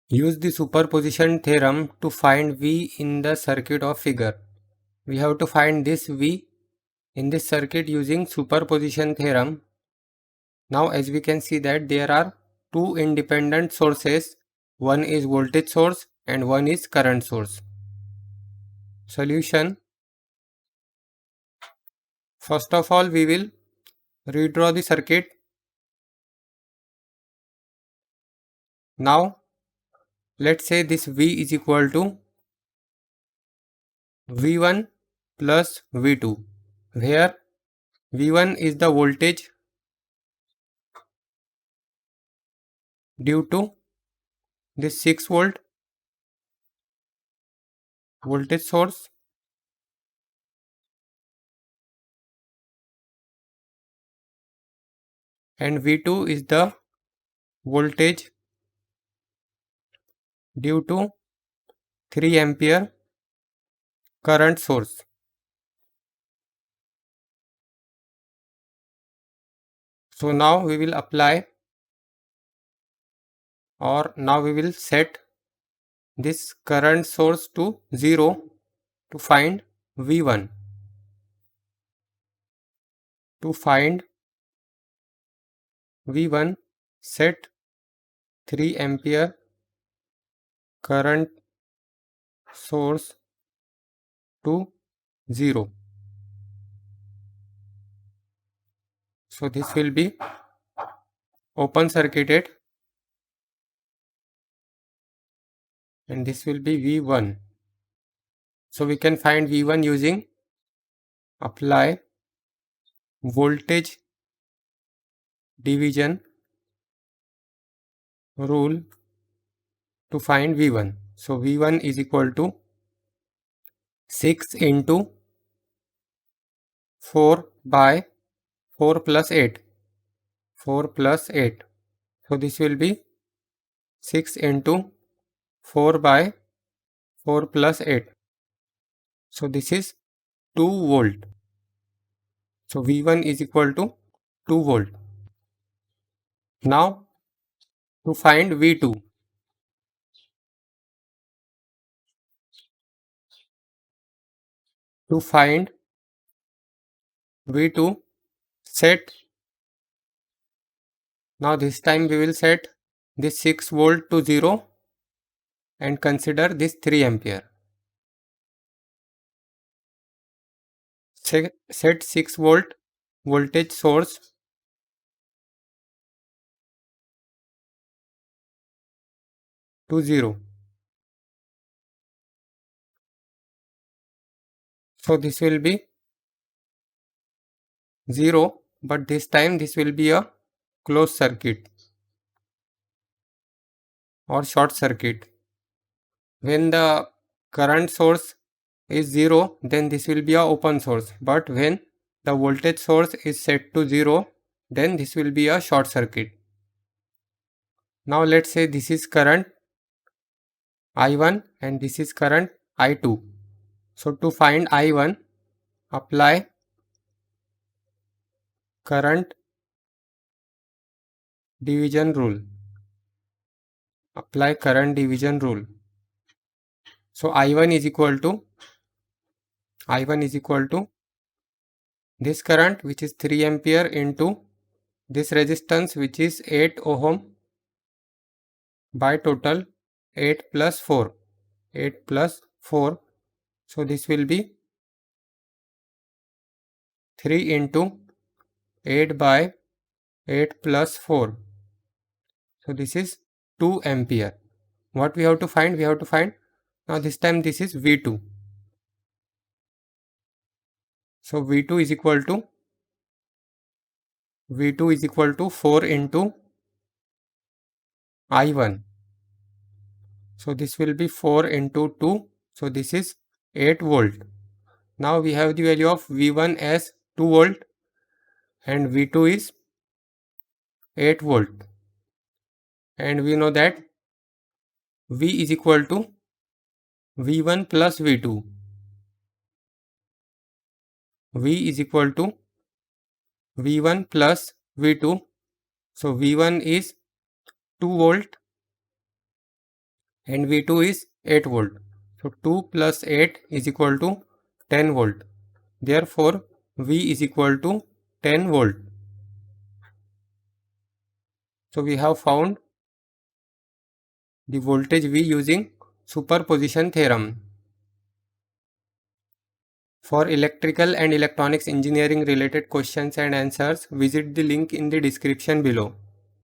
Use the superposition theorem to find V in the circuit of figure. We have to find this V in this circuit using superposition theorem. Now as we can see that there are two independent sources, one is voltage source and one is current source. Solution: first of all we will redraw the circuit. Now let's say this V is equal to V1 plus V2, where V1 is the voltage due to this 6 volt voltage source, and V2 is the voltage due to 3 ampere current source. So now we will apply, or now we will set this current source to 0 to find V1. To find V1, set 3 ampere current source to 0. So this will be open circuited and this will be V1. So we can find V1 using apply voltage division rule to find V1. So V1 is equal to 6 into 4 by 4 plus 8. 4 plus 8. So this will be 6 into 4 by 4 plus 8. So this is 2 volt. So V1 is equal to 2 volt. Now to find V2. To find V2, set. Now this time we will set this 6 volt to 0 and consider this 3 ampere. Set 6 volt voltage source to 0. So this will be 0, but this time this will be a closed circuit or short circuit. When the current source is 0, then this will be a open source, but when the voltage source is set to 0, then this will be a short circuit. Now let's say this is current I1 and this is current I2. So to find I1, apply current division rule. Apply current division rule. So I1 is equal to this current, which is 3 ampere, into this resistance, which is 8 ohm, by total 8 plus 4. 8 plus 4. So this will be 3 into 8 by 8 plus 4. So this is 2 ampere. What we have to find? We have to find, now this time this is V2. So V2 is equal to 4 into I1. So this will be 4 into 2. So this is 8 volt. Now we have the value of V1 as 2 volt and V2 is 8 volt. And we know that V is equal to V1 plus V2. V is equal to V1 plus V2. So V1 is 2 volt and V2 is 8 volt. So 2 plus 8 is equal to 10 volt. Therefore, V is equal to 10 volt. So we have found the voltage V using superposition theorem. For electrical and electronics engineering related questions and answers, visit the link in the description below.